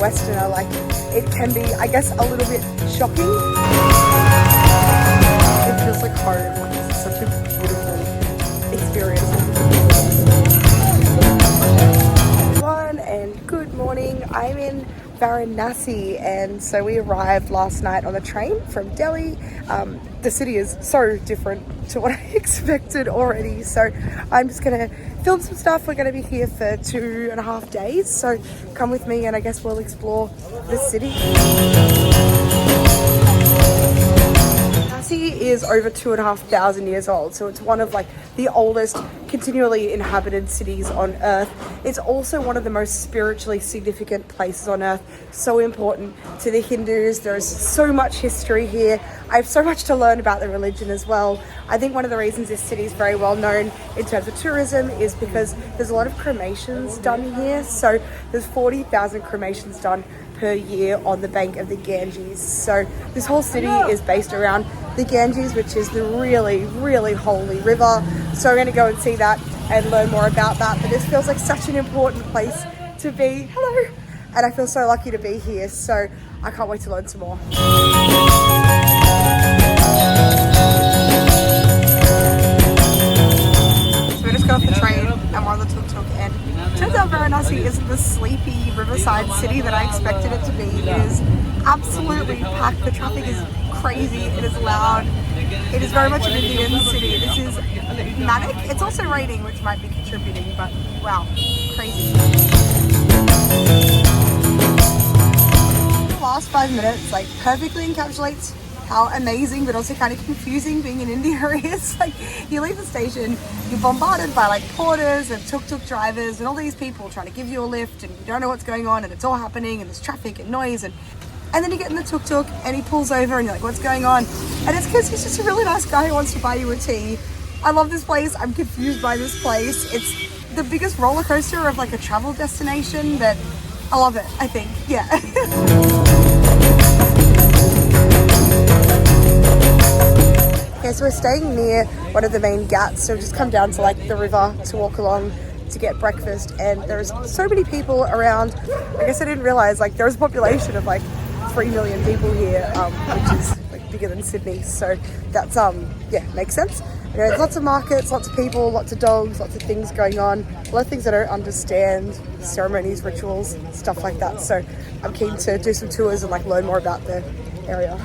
Westerner, like, it can be, I guess, a little bit shocking. It feels like home. Like, it's such a beautiful experience. Everyone, and good morning. I'm in Varanasi, and so we arrived last night on a train from Delhi. The city is so different to what I expected already, so I'm just gonna film some stuff. We're gonna be here for 2.5 days, so come with me and I guess we'll explore the city. Varanasi is over 2,500 years old, so it's one of like the oldest continually inhabited cities on earth. It's also one of the most spiritually significant places on earth, so important to the Hindus. There's so much history here. I have so much to learn about the religion as well. I think one of the reasons this city is very well known in terms of tourism is because there's a lot of cremations done here. So there's 40,000 cremations done per year on the bank of the Ganges. So this whole city is based around the Ganges, which is the really, really holy river. So we're going to go and see that and learn more about that. But this feels like such an important place to be. Hello! And I feel so lucky to be here. So I can't wait to learn some more. So we just got off the train and we're on the tuk-tuk, and turns out Varanasi isn't the sleepy riverside city that I expected it to be. It is absolutely packed. The traffic is crazy. It is loud. It is very much an Indian city. This is manic. It's also raining, which might be contributing, but wow, crazy. The last 5 minutes like perfectly encapsulates how amazing but also kind of confusing being in India is. Like, you leave the station, you're bombarded by like porters and tuk-tuk drivers and all these people trying to give you a lift, and you don't know what's going on, and it's all happening, and there's traffic and noise, and then you get in the tuk-tuk and he pulls over and you're like, what's going on? And it's because he's just a really nice guy who wants to buy you a tea. I love this place. I'm confused by this place. It's the biggest roller coaster of like a travel destination, but I love it, I think. Yeah. Okay, so we're staying near one of the main ghats, so we've just come down to like the river to walk along to get breakfast, and there's so many people around. I guess I didn't realize like there's a population of like 3 million people here, which is like bigger than Sydney, so that's yeah, makes sense. You know, there's lots of markets, lots of people, lots of dogs, lots of things going on, a lot of things I don't understand, ceremonies, rituals, stuff like that, so I'm keen to do some tours and like learn more about the area.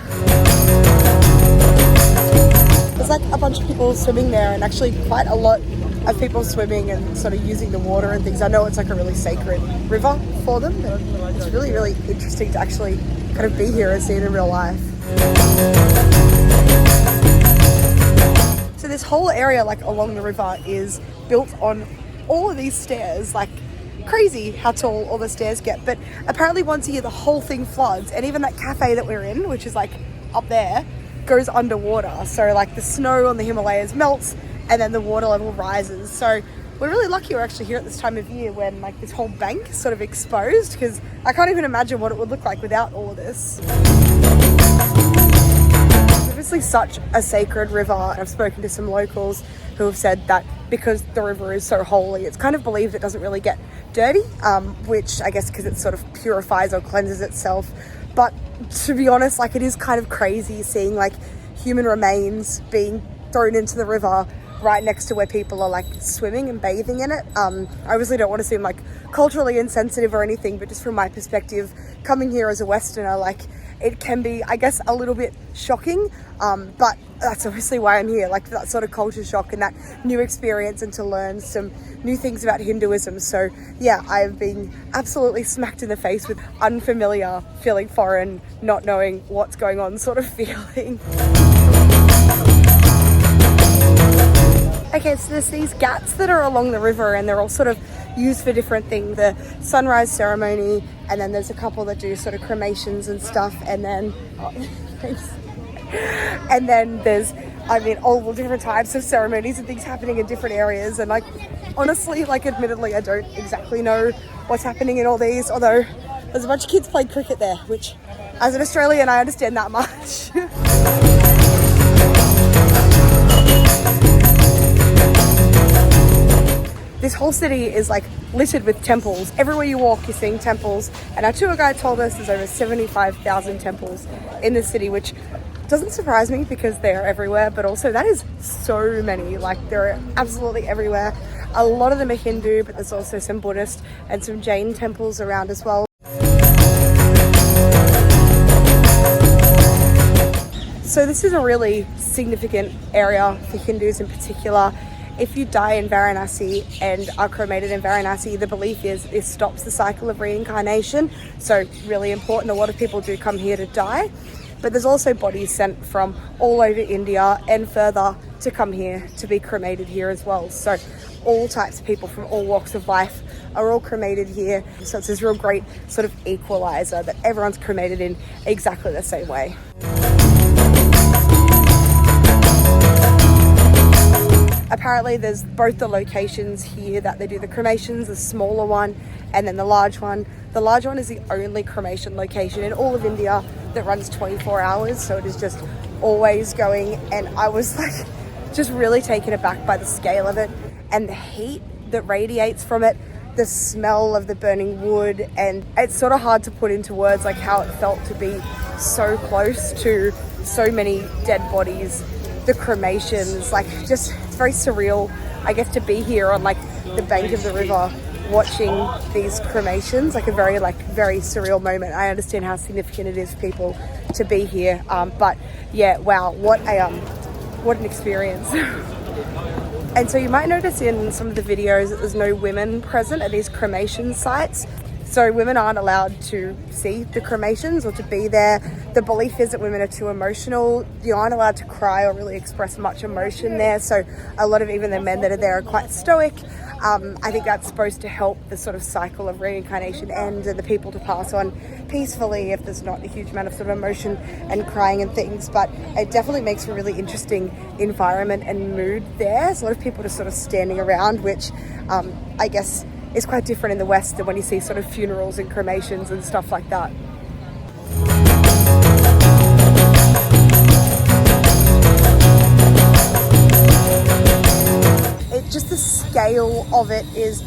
There's like a bunch of people swimming there, and actually quite a lot of people swimming and sort of using the water and things. I know it's like a really sacred river for them, but it's really, really interesting to actually kind of be here and see it in real life. So this whole area like along the river is built on all of these stairs, like crazy how tall all the stairs get. But apparently once a year the whole thing floods, and even that cafe that we're in, which is like up there, goes underwater. So like the snow on the Himalayas melts and then the water level rises. So we're really lucky we're actually here at this time of year when like this whole bank is sort of exposed, because I can't even imagine what it would look like without all of this. It's obviously such a sacred river. I've spoken to some locals who have said that because the river is so holy, it's kind of believed it doesn't really get dirty, which I guess because it sort of purifies or cleanses itself. But to be honest, like, it is kind of crazy seeing like human remains being thrown into the river right next to where people are like swimming and bathing in it. I obviously don't want to seem like culturally insensitive or anything, but just from my perspective, coming here as a Westerner, like, it can be, I guess, a little bit shocking, but that's obviously why I'm here, like that sort of culture shock and that new experience, and to learn some new things about Hinduism. So yeah, I've been absolutely smacked in the face with unfamiliar, feeling foreign, not knowing what's going on sort of feeling. Okay, so there's these ghats that are along the river, and they're all sort of used for different things. The sunrise ceremony, and then there's a couple that do sort of cremations and stuff, and then and then there's, I mean, all the different types of ceremonies and things happening in different areas. And like, honestly, like, admittedly, I don't exactly know what's happening in all these, although there's a bunch of kids playing cricket there, which as an Australian I understand that much. This whole city is like littered with temples. Everywhere you walk, you're seeing temples. And our tour guide told us there's over 75,000 temples in the city, which doesn't surprise me because they're everywhere, but also that is so many. Like, they're absolutely everywhere. A lot of them are Hindu, but there's also some Buddhist and some Jain temples around as well. So this is a really significant area for Hindus in particular. If you die in Varanasi and are cremated in Varanasi, the belief is this stops the cycle of reincarnation. So really important. A lot of people do come here to die, but there's also bodies sent from all over India and further to come here to be cremated here as well. So all types of people from all walks of life are all cremated here. So it's this real great sort of equalizer that everyone's cremated in exactly the same way. Apparently there's both the locations here that they do the cremations, the smaller one and then the large one. The large one is the only cremation location in all of India that runs 24 hours, so it is just always going, and I was like just really taken aback by the scale of it and the heat that radiates from it, the smell of the burning wood, and it's sort of hard to put into words like how it felt to be so close to so many dead bodies. The cremations, like, just it's very surreal, I guess, to be here on like the bank of the river watching these cremations, like a very surreal moment. I understand how significant it is for people to be here, but yeah, wow, what an experience. And so you might notice in some of the videos that there's no women present at these cremation sites. So women aren't allowed to see the cremations or to be there. The belief is that women are too emotional. You aren't allowed to cry or really express much emotion there. So a lot of even the men that are there are quite stoic. I think that's supposed to help the sort of cycle of reincarnation end and the people to pass on peacefully if there's not a huge amount of sort of emotion and crying and things. But it definitely makes for a really interesting environment and mood there. There's a lot of people just sort of standing around, which I guess is quite different in the West than when you see sort of funerals and cremations and stuff like that. Just the scale of it is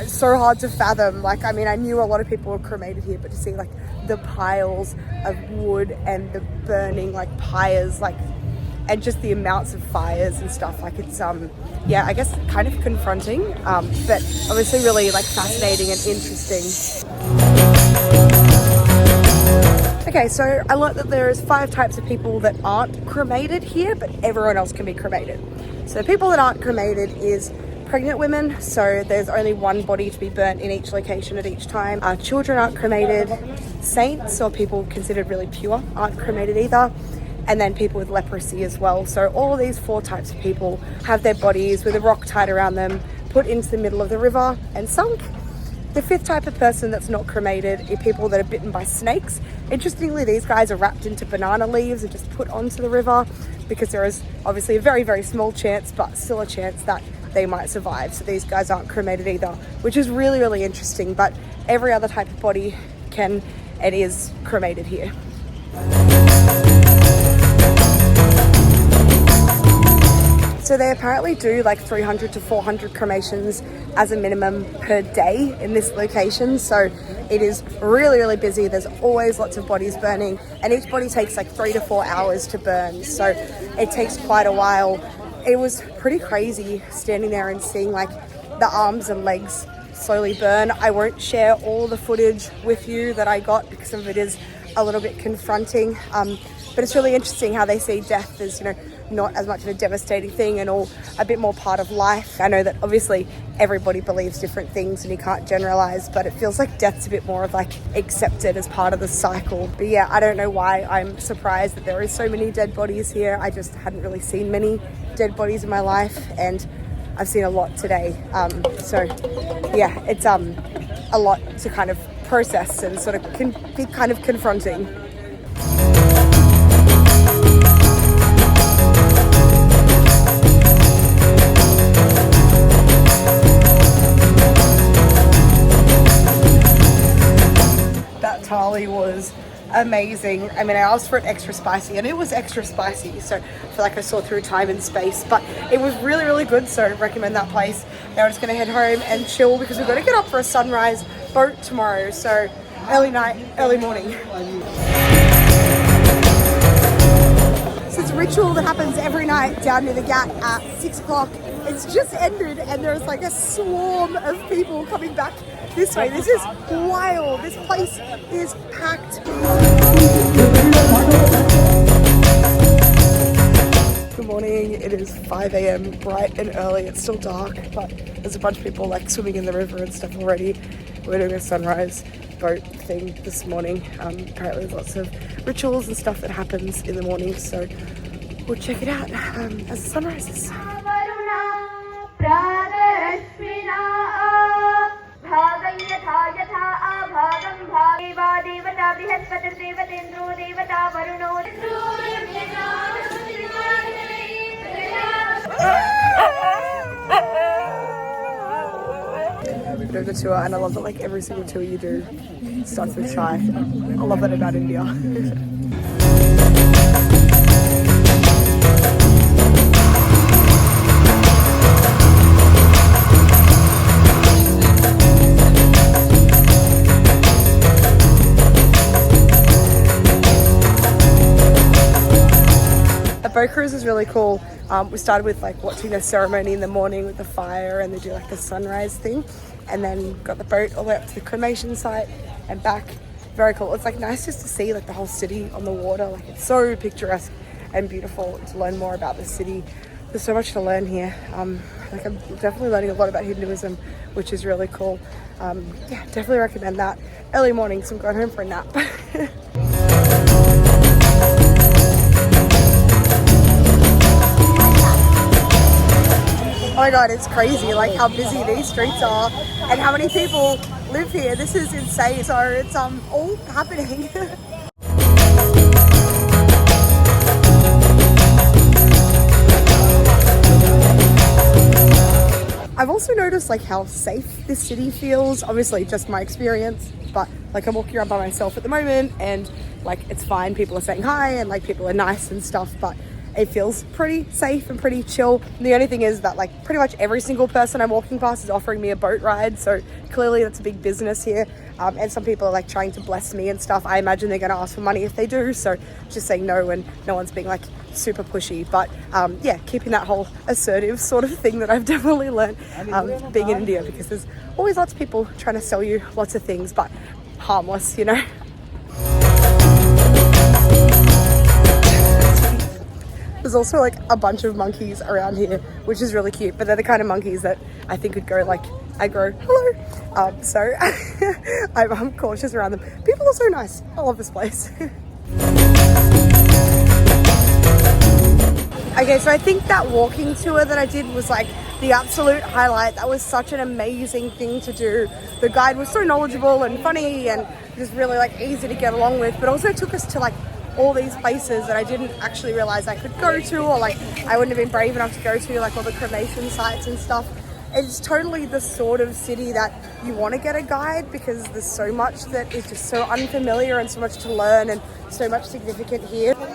so hard to fathom. Like, I mean, I knew a lot of people were cremated here, but to see like the piles of wood and the burning like pyres, like, and just the amounts of fires and stuff, like, it's yeah, I guess kind of confronting, but obviously really like fascinating and interesting. Okay, so I learned that there's 5 types of people that aren't cremated here, but everyone else can be cremated. So the people that aren't cremated is pregnant women, so there's only one body to be burnt in each location at each time. Children aren't cremated. Saints, or people considered really pure, aren't cremated either. And then people with leprosy as well. So all of these 4 types of people have their bodies with a rock tied around them, put into the middle of the river and sunk. The 5th type of person that's not cremated are people that are bitten by snakes. Interestingly, these guys are wrapped into banana leaves and just put onto the river because there is obviously a very, very small chance, but still a chance that they might survive. So these guys aren't cremated either, which is really, really interesting. But every other type of body can and is cremated here. So they apparently do like 300 to 400 cremations as a minimum per day in this location. So it is really, really busy. There's always lots of bodies burning, and each body takes like 3 to 4 hours to burn. So it takes quite a while. It was pretty crazy standing there and seeing like the arms and legs slowly burn. I won't share all the footage with you that I got because some of it is a little bit confronting. But it's really interesting how they see death as, you know, not as much of a devastating thing and all a bit more part of life. I know that obviously everybody believes different things and you can't generalize, but it feels like death's a bit more of like accepted as part of the cycle. But yeah, I don't know why I'm surprised that there is so many dead bodies here. I just hadn't really seen many dead bodies in my life, and I've seen a lot today. So yeah, it's a lot to kind of process and sort of can be kind of confronting. Thali was amazing. I mean, I asked for it extra spicy, and it was extra spicy, so I feel like I saw through time and space, but it was really, really good, so I recommend that place. Now we're just gonna head home and chill because we've got to get up for a sunrise boat tomorrow, so early night, early morning. So it's a ritual that happens every night down near the Ghat at 6 o'clock. It's just ended and there's like a swarm of people coming back this way. This is wild. This place is packed. Good morning. It is 5 a.m. bright and early. It's still dark, but there's a bunch of people like swimming in the river and stuff already. We're doing a sunrise boat thing this morning. Apparently there's lots of rituals and stuff that happens in the morning, so we'll check it out as the sun rises. Doing the tour, and I love that like every single tour you do starts with chai. I love that about India. The boat cruise is really cool. We started with like watching the ceremony in the morning with the fire, and they do like the sunrise thing, and then got the boat all the way up to the cremation site and back. Very cool. It's like nice just to see like the whole city on the water. Like it's so picturesque and beautiful to learn more about the city. There's so much to learn here. Like I'm definitely learning a lot about Hinduism, which is really cool. Yeah, definitely recommend that. Early morning, so I'm going home for a nap. Oh my god, it's crazy like how busy these streets are and how many people live here. This is insane. So it's all happening. I've also noticed like how safe this city feels. Obviously just my experience, but like I'm walking around by myself at the moment and like it's fine. People are saying hi and like people are nice and stuff, but it feels pretty safe and pretty chill. And the only thing is that like pretty much every single person I'm walking past is offering me a boat ride. So clearly that's a big business here. And some people are like trying to bless me and stuff. I imagine they're gonna ask for money if they do. So just saying no when no one's being like super pushy. But yeah, keeping that whole assertive sort of thing that I've definitely learned being in India, because there's always lots of people trying to sell you lots of things, but harmless, you know? There's also like a bunch of monkeys around here, which is really cute, but they're the kind of monkeys that I think would go like aggro, hello. So I'm cautious around them. People are so nice. I love this place. Okay, so I think that walking tour that I did was like the absolute highlight. That was such an amazing thing to do. The guide was so knowledgeable and funny and just really like easy to get along with, but also took us to like all these places that I didn't actually realize I could go to, or like I wouldn't have been brave enough to go to, like all the cremation sites and stuff. It's totally the sort of city that you want to get a guide, because there's so much that is just so unfamiliar and so much to learn and so much significant here. Wow.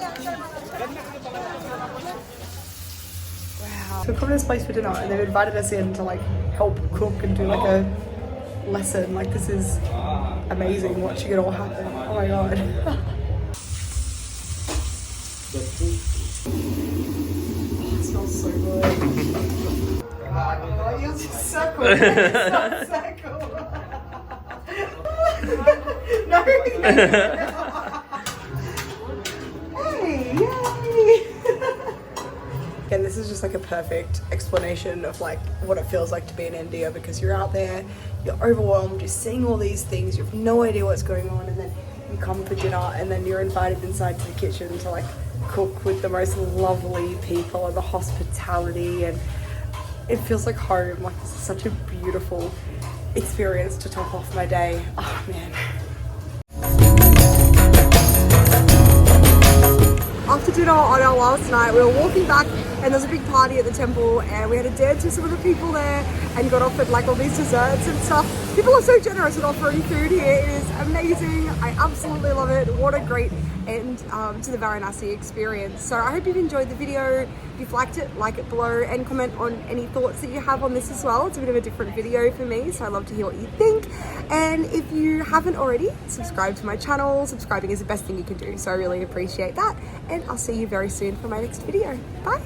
So we've come to this place for dinner and they've invited us in to like help cook and do like a lesson. Like this is amazing watching it all happen. Oh my god. Oh, it smells so good. Oh, you're just so cool. You're so cool. No. Hey, yay. And this is just like a perfect explanation of like what it feels like to be in India, because you're out there, you're overwhelmed, you're seeing all these things, you have no idea what's going on, and then you come for dinner and then you're invited inside to the kitchen to like cook with the most lovely people and the hospitality, and it feels like home. Like this is such a beautiful experience to top off my day. Oh man. After dinner on our last night, we were walking back and there's a big party at the temple, and we had to dance with some of the people there and got offered like all these desserts and stuff. People are so generous in offering food here. It is amazing. I absolutely love it. What a great end to the Varanasi experience. So I hope you've enjoyed the video. If you've liked it, like it below and comment on any thoughts that you have on this as well. It's a bit of a different video for me, so I'd love to hear what you think. And if you haven't already, subscribe to my channel. Subscribing is the best thing you can do, so I really appreciate that. And I'll see you very soon for my next video. Bye.